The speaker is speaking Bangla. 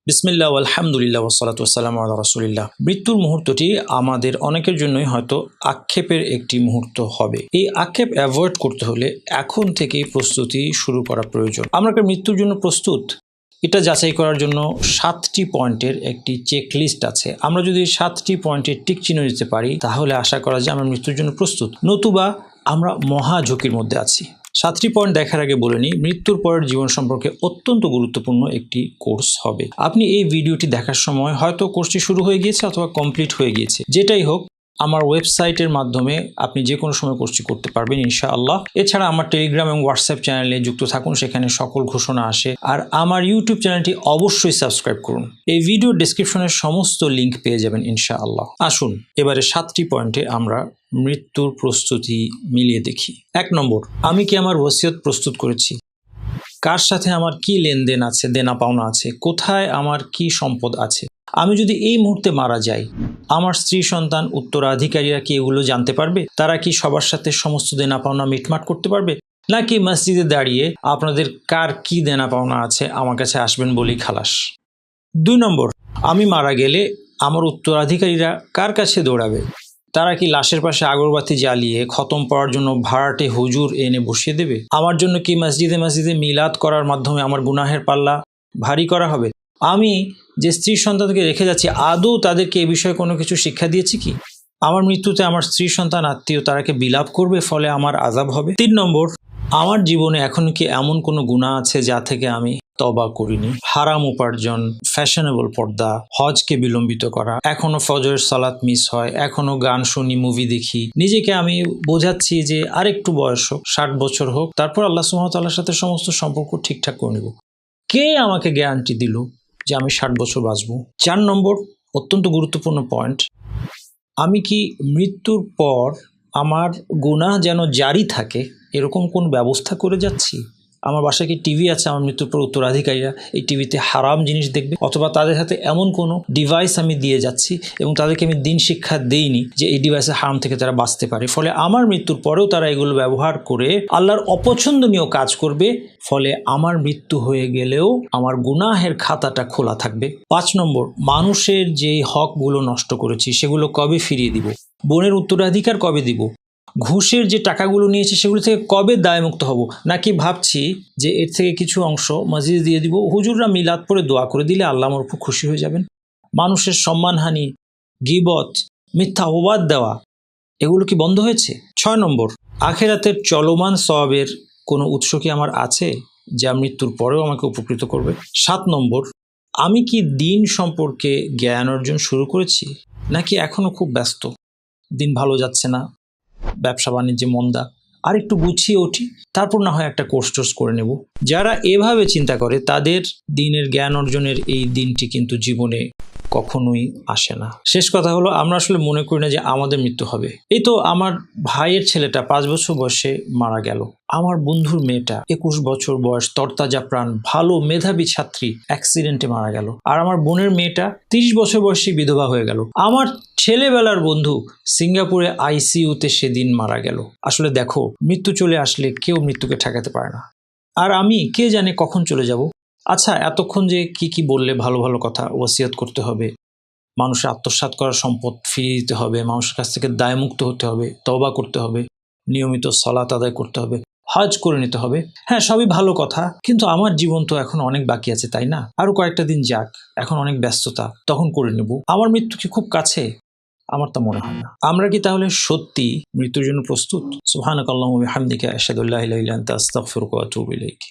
বিসমিল্লাহ আলহামদুলিল্লাহ ওয়াসসালাতু ওয়াসসালামু আলা রাসূলিল্লাহ। মৃত্যুর মুহূর্তটি আমাদের অনেকের জন্যই হয়তো আক্ষেপের একটি মুহূর্ত হবে। এই আক্ষেপ অ্যাভয়েড করতে হলে এখন থেকেই প্রস্তুতি শুরু করা প্রয়োজন। আমরা কি মৃত্যুর জন্য প্রস্তুত? এটা যাচাই করার জন্য 7টি পয়েন্টের একটি চেকলিস্ট আছে। আমরা যদি 7টি পয়েন্টের টিক চিহ্ন দিতে পারি তাহলে আশা করা যায় আমরা মৃত্যুর জন্য প্রস্তুত, নতুবা আমরা মহা ঝুঁকির মধ্যে আছি। 7টি পয়েন্ট দেখার আগে বলে নিই, মৃত্যুর পরের জীবন সম্পর্কে অত্যন্ত গুরুত্বপূর্ণ একটি কোর্স হবে। আপনি এই ভিডিওটি দেখার সময় হয়তো কোর্সটি শুরু হয়ে গিয়েছে অথবা কমপ্লিট হয়ে গিয়েছে। যেটাই হোক, আমার ওয়েবসাইটের মাধ্যমে আপনি যে কোনো সময় কোর্সটি করতে পারবেন ইনশাআল্লাহ। এছাড়া আমার টেলিগ্রাম এবং হোয়াটসঅ্যাপ চ্যানেলে যুক্ত থাকুন, সেখানে সকল ঘোষণা আসে। আর আমার ইউটিউব চ্যানেলটি অবশ্যই সাবস্ক্রাইব করুন। এই ভিডিও ডেসক্রিপশনের সমস্ত লিঙ্ক পেয়ে যাবেন ইনশাআল্লাহ। আসুন এবারে 7টি পয়েন্টে আমরা মৃত্যুর প্রস্তুতি মিলিয়ে দেখি। 1 নম্বর, আমি কি আমার ওসিয়ত প্রস্তুত করেছি? কার সাথে আমার কি লেনদেন আছে, দেনা পাওনা আছে, কোথায় আমার কি সম্পদ আছে? আমি যদি এই মুহূর্তে মারা যাই, আমার স্ত্রী সন্তান উত্তরাধিকারীরা কি এগুলো জানতে পারবে? তারা কি সবার সাথে সমস্ত দেনা পাওনা মিটমাট করতে পারবে? নাকি মসজিদে দাঁড়িয়ে আপনাদের কার কি দেনা পাওনা আছে আমার কাছে আসবেন বলেই খালাস? 2 নম্বর, আমি মারা গেলে আমার উত্তরাধিকারীরা কার কাছে দৌড়াবে? তারা কি লাশের পাশে আগরবাতি জ্বালিয়ে খতম পড়ার জন্য ভাড়াটে হুজুর এনে বসিয়ে দেবে? আমার জন্য কি মসজিদে মসজিদে মিলাদ করার মাধ্যমে আমার গুনাহের পাল্লা ভারী করা হবে? আমি যে স্ত্রী সন্তানকে রেখে যাচ্ছি, আদৌ তাদেরকে এ বিষয়ে কোনো কিছু শিক্ষা দিয়েছি কি? আমার মৃত্যুতে আমার স্ত্রী সন্তান আত্মীয় তারাকে বিলাপ করবে, ফলে আমার আযাব হবে। 3 নম্বর, আমার জীবনে এখন কি এমন কোনো গুনাহ আছে যা থেকে আমি তওবা করিনি? হারাম উপার্জন, ফ্যাশনেবল পর্দা, হজকে বিলম্বিত করা, এখনো ফজরের সালাত মিস হয়, এখনো গান শুনি, মুভি দেখি। নিজেকে আমি বোঝাচ্ছি যে আরেকটু বয়স হোক, 60 বছর হোক, তারপর আল্লাহ সুবহানাহু ওয়া তাআলার সাথে সমস্ত সম্পর্ক ঠিকঠাক করে নেব। কে আমাকে গ্যারান্টি দিল যে আমি 60 বছর বাঁচব? 4 নম্বর, অত্যন্ত গুরুত্বপূর্ণ পয়েন্ট, আমি কি মৃত্যুর পর আমার গুনাহ যেন জারি থাকে এরকম কোন ব্যবস্থা করে যাচ্ছি? আমার বাসায় কি টিভি আছে? আমার মৃত্যুর পর উত্তরাধিকারীরা এই টিভিতে হারাম জিনিস দেখবে, অথবা তাদের হাতে এমন কোনো ডিভাইস আমি দিয়ে যাচ্ছি এবং তাদেরকে আমি দিন শিক্ষা দেইনি যে এই ডিভাইসের হারাম থেকে তারা বাঁচতে পারে, ফলে আমার মৃত্যুর পরেও তারা এগুলো ব্যবহার করে আল্লাহর অপছন্দনীয় কাজ করবে, ফলে আমার মৃত্যু হয়ে গেলেও আমার গুনাহের খাতাটা খোলা থাকবে। 5 নম্বর, মানুষের যে হকগুলো নষ্ট করেছি সেগুলো কবে ফিরিয়ে দিব? বোনের উত্তরাধিকার কবে দিব? ঘুষের যে টাকাগুলো নিয়েছি সেগুলো থেকে কবে দায়মুক্ত হব? নাকি ভাবছি যে এর থেকে কিছু অংশ মসজিদে দিয়ে দিব, হুজুররা মিলাদ পড়ে দোয়া করে দিলে আল্লাহ আমার উপর খুশি হয়ে যাবেন? মানুষের সম্মানহানি, গীবত, মিথ্যা অপবাদ দেওয়া, এগুলো কি বন্ধ হয়েছে? 6 নম্বর, আখিরাতের চলমান সওয়াবের কোনো উৎস কি আমার আছে যা মৃত্যুর পরেও আমাকে উপকৃত করবে? 7 নম্বর, আমি কি দিন সম্পর্কে জ্ঞান অর্জন শুরু করেছি, নাকি এখনো খুব ব্যস্ত? দিন ভালো যাচ্ছে না, ব্যবসা বাণিজ্যে মন্দা, আর একটু গুছিয়ে উঠি, তারপর না হয় একটা কোর্স টোর্স করে নেব। যারা এভাবে চিন্তা করে তাদের দিনের জ্ঞান অর্জনের এই দিনটি কিন্তু জীবনে কখনোই আসে না। শেষ কথা হলো, আমরা আসলে মনে করি না যে আমাদের মৃত্যু হবে। এই তো আমার ভাইয়ের ছেলেটা 5 বছর বয়সে মারা গেল, আমার বন্ধুর মেয়েটা 21 বছর বয়স, তরতাজা প্রাণ, ভালো মেধাবী ছাত্রী, অ্যাক্সিডেন্টে মারা গেল, আর আমার বোনের মেয়েটা 30 বছর বয়সে বিধবা হয়ে গেল। আমার ছেলেবেলার বন্ধু সিঙ্গাপুরে আইসিইউতে সেদিন মারা গেল। আসলে দেখো, মৃত্যু চলে আসলে কেউ মৃত্যুকে ঠেকাতে পারে না। আর আমি কে জানে কখন চলে যাব। আচ্ছা, এতক্ষণ যে কি বললে, ভালো ভালো কথা, ওসিয়ত করতে হবে, মানুষের আত্মসাৎ করা সম্পদ ফিরিয়ে দিতে হবে, মানুষের কাছ থেকে দায়মুক্ত হতে হবে, তওবা করতে হবে, নিয়মিত সালাত আদায় করতে হবে, হজ করে নিতে হবে, হ্যাঁ সবই ভালো কথা, কিন্তু আমার জীবন তো এখন অনেক বাকি আছে, তাই না? আরো কয়েকটা দিন যাক, এখন অনেক ব্যস্ততা, তখন করে নেব। আমার মৃত্যু কি খুব কাছে? আমার তা মনে হয় না। আমরা কি তাহলে সত্যি মৃত্যুর জন্য প্রস্তুত? সুবহানাকাল্লাহুম্মা ওয়া বিহামদিকা আশহাদু আল্লা ইলাহা ইল্লা আনতা আস্তাগফিরুকা ওয়া আতুবু ইলাইক।